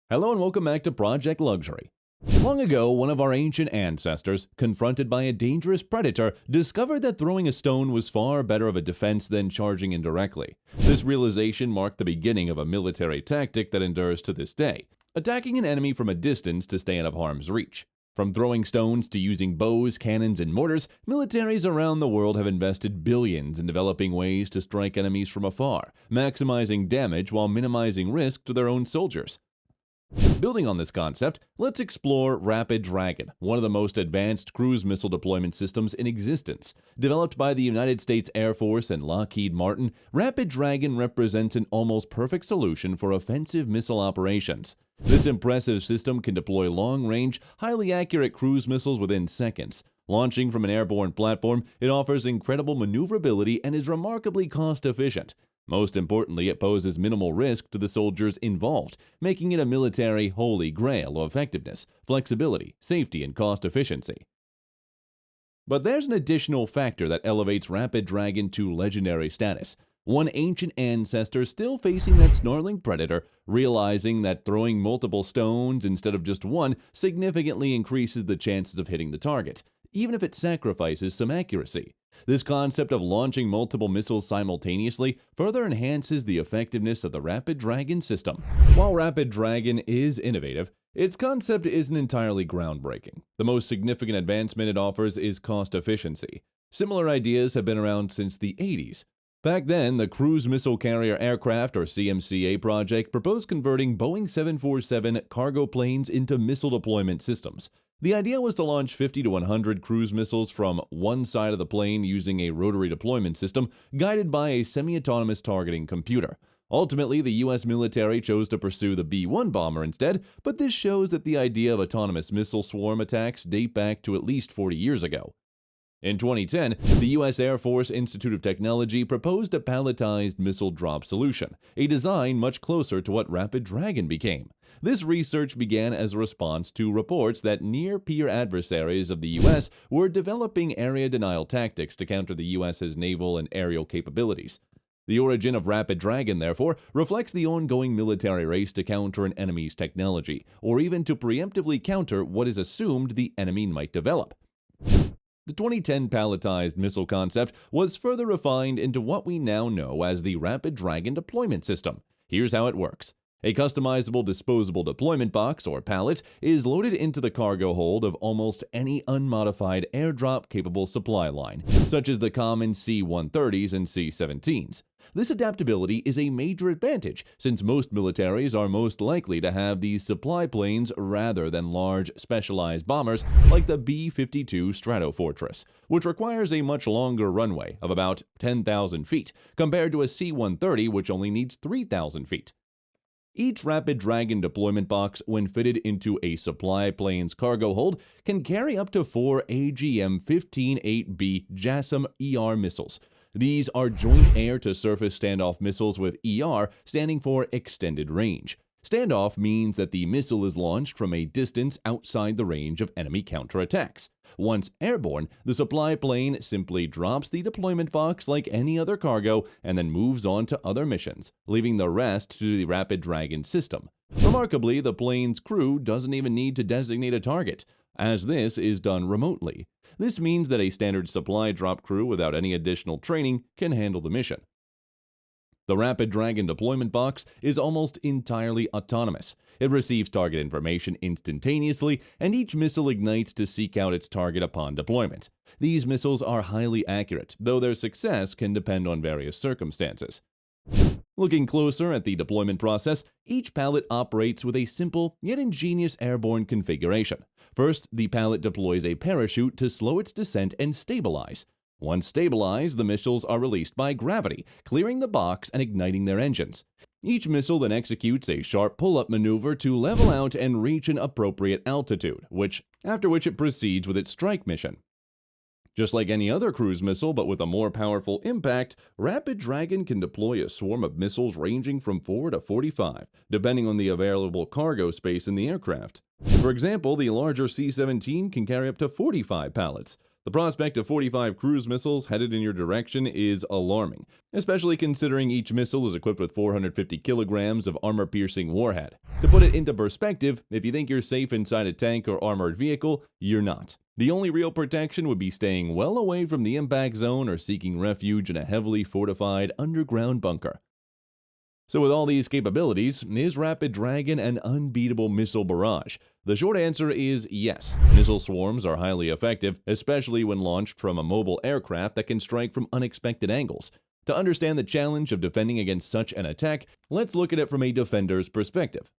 Hello and welcome back to Project Luxury. Long ago, one of our ancient ancestors, confronted by a dangerous predator, discovered that throwing a stone was far better of a defense than charging indirectly. This realization marked the beginning of a military tactic that endures to this day, attacking an enemy from a distance to stay out of harm's reach. From throwing stones to using bows, cannons, and mortars, militaries around the world have invested billions in developing ways to strike enemies from afar, maximizing damage while minimizing risk to their own soldiers. Building on this concept, let's explore Rapid Dragon, one of the most advanced cruise missile deployment systems in existence. Developed by the United States Air Force and Lockheed Martin, Rapid Dragon represents an almost perfect solution for offensive missile operations. This impressive system can deploy long-range, highly accurate cruise missiles within seconds. Launching from an airborne platform, it offers incredible maneuverability and is remarkably cost-efficient. Most importantly, it poses minimal risk to the soldiers involved, making it a military holy grail of effectiveness, flexibility, safety, and cost efficiency. But there's an additional factor that elevates Rapid Dragon to legendary status. One ancient ancestor still facing that snarling predator, realizing that throwing multiple stones instead of just one significantly increases the chances of hitting the target, even if it sacrifices some accuracy. This concept of launching multiple missiles simultaneously further enhances the effectiveness of the Rapid Dragon system. While Rapid Dragon is innovative, its concept isn't entirely groundbreaking. The most significant advancement it offers is cost efficiency. Similar ideas have been around since the 80s. Back then, the Cruise Missile Carrier Aircraft, or CMCA project, proposed converting Boeing 747 cargo planes into missile deployment systems. The idea was to launch 50 to 100 cruise missiles from one side of the plane using a rotary deployment system guided by a semi-autonomous targeting computer. Ultimately, the U.S. military chose to pursue the B-1 bomber instead, but this shows that the idea of autonomous missile swarm attacks date back to at least 40 years ago. In 2010, the U.S. Air Force Institute of Technology proposed a palletized missile drop solution, a design much closer to what Rapid Dragon became. This research began as a response to reports that near-peer adversaries of the U.S. were developing area denial tactics to counter the U.S.'s naval and aerial capabilities. The origin of Rapid Dragon, therefore, reflects the ongoing military race to counter an enemy's technology, or even to preemptively counter what is assumed the enemy might develop. The 2010 palletized missile concept was further refined into what we now know as the Rapid Dragon deployment system. Here's how it works. A customizable disposable deployment box, or pallet, is loaded into the cargo hold of almost any unmodified airdrop-capable supply line, such as the common C-130s and C-17s. This adaptability is a major advantage, since most militaries are most likely to have these supply planes rather than large, specialized bombers like the B-52 Stratofortress, which requires a much longer runway of about 10,000 feet, compared to a C-130 which only needs 3,000 feet. Each Rapid Dragon deployment box, when fitted into a supply plane's cargo hold, can carry up to 4 AGM-15-8B JASSM ER missiles. These are Joint Air-to-Surface Standoff missiles, with ER standing for Extended Range. Standoff means that the missile is launched from a distance outside the range of enemy counterattacks. Once airborne, the supply plane simply drops the deployment box like any other cargo and then moves on to other missions, leaving the rest to the Rapid Dragon system. Remarkably, the plane's crew doesn't even need to designate a target, as this is done remotely. This means that a standard supply drop crew without any additional training can handle the mission. The Rapid Dragon deployment box is almost entirely autonomous. It receives target information instantaneously, and each missile ignites to seek out its target upon deployment. These missiles are highly accurate, though their success can depend on various circumstances. Looking closer at the deployment process, each pallet operates with a simple yet ingenious airborne configuration. First, the pallet deploys a parachute to slow its descent and stabilize. Once stabilized, the missiles are released by gravity, clearing the box and igniting their engines. Each missile then executes a sharp pull-up maneuver to level out and reach an appropriate altitude, after which it proceeds with its strike mission. Just like any other cruise missile, but with a more powerful impact, Rapid Dragon can deploy a swarm of missiles ranging from 4 to 45, depending on the available cargo space in the aircraft. For example, the larger C-17 can carry up to 45 pallets. The prospect of 45 cruise missiles headed in your direction is alarming, especially considering each missile is equipped with 450 kilograms of armor-piercing warhead. To put it into perspective, if you think you're safe inside a tank or armored vehicle, you're not. The only real protection would be staying well away from the impact zone or seeking refuge in a heavily fortified underground bunker. So with all these capabilities, is Rapid Dragon an unbeatable missile barrage? The short answer is yes. Missile swarms are highly effective, especially when launched from a mobile aircraft that can strike from unexpected angles. To understand the challenge of defending against such an attack, let's look at it from a defender's perspective.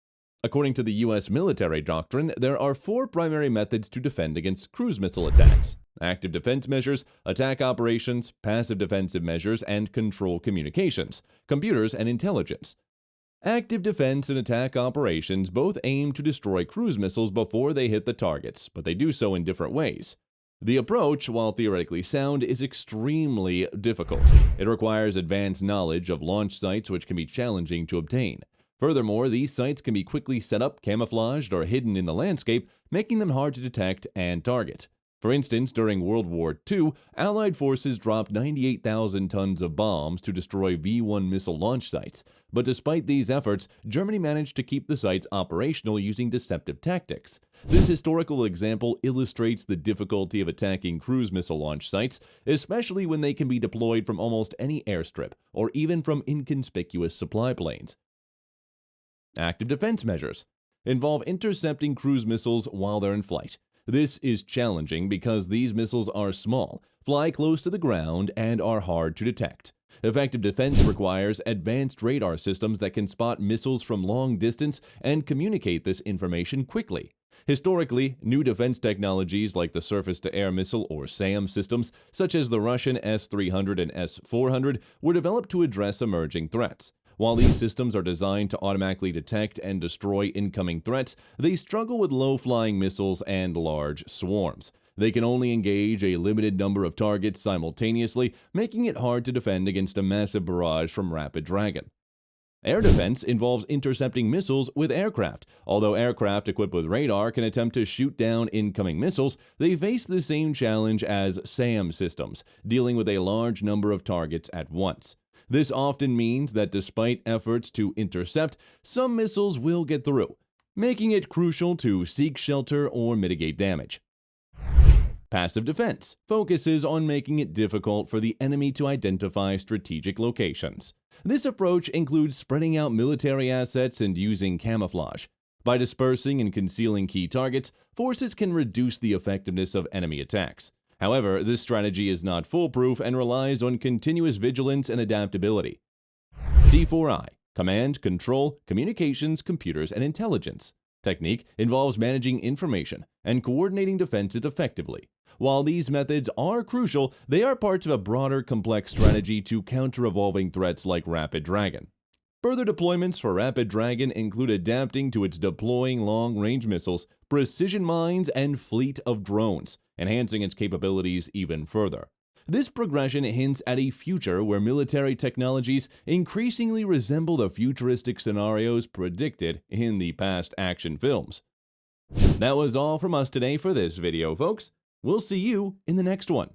According to the U.S. military doctrine, there are 4 primary methods to defend against cruise missile attacks: active defense measures, attack operations, passive defensive measures, and control communications, computers, and intelligence. Active defense and attack operations both aim to destroy cruise missiles before they hit the targets, but they do so in different ways. The approach, while theoretically sound, is extremely difficult. It requires advanced knowledge of launch sites, which can be challenging to obtain. Furthermore, these sites can be quickly set up, camouflaged, or hidden in the landscape, making them hard to detect and target. For instance, during World War II, Allied forces dropped 98,000 tons of bombs to destroy V-1 missile launch sites. But despite these efforts, Germany managed to keep the sites operational using deceptive tactics. This historical example illustrates the difficulty of attacking cruise missile launch sites, especially when they can be deployed from almost any airstrip, or even from inconspicuous supply planes. Active defense measures involve intercepting cruise missiles while they're in flight. This is challenging because these missiles are small, fly close to the ground, and are hard to detect. Effective defense requires advanced radar systems that can spot missiles from long distance and communicate this information quickly. Historically, new defense technologies like the surface-to-air missile or SAM systems, such as the Russian S-300 and S-400, were developed to address emerging threats. While these systems are designed to automatically detect and destroy incoming threats, they struggle with low-flying missiles and large swarms. They can only engage a limited number of targets simultaneously, making it hard to defend against a massive barrage from Rapid Dragon. Air defense involves intercepting missiles with aircraft. Although aircraft equipped with radar can attempt to shoot down incoming missiles, they face the same challenge as SAM systems, dealing with a large number of targets at once. This often means that despite efforts to intercept, some missiles will get through, making it crucial to seek shelter or mitigate damage. Passive defense focuses on making it difficult for the enemy to identify strategic locations. This approach includes spreading out military assets and using camouflage. By dispersing and concealing key targets, forces can reduce the effectiveness of enemy attacks. However, this strategy is not foolproof and relies on continuous vigilance and adaptability. C4I – Command, Control, Communications, Computers, and Intelligence. Technique involves managing information and coordinating defenses effectively. While these methods are crucial, they are parts of a broader, complex strategy to counter evolving threats like Rapid Dragon. Further deployments for Rapid Dragon include adapting to its deploying long-range missiles, precision mines, and fleet of drones, enhancing its capabilities even further. This progression hints at a future where military technologies increasingly resemble the futuristic scenarios predicted in the past action films. That was all from us today for this video, folks. We'll see you in the next one.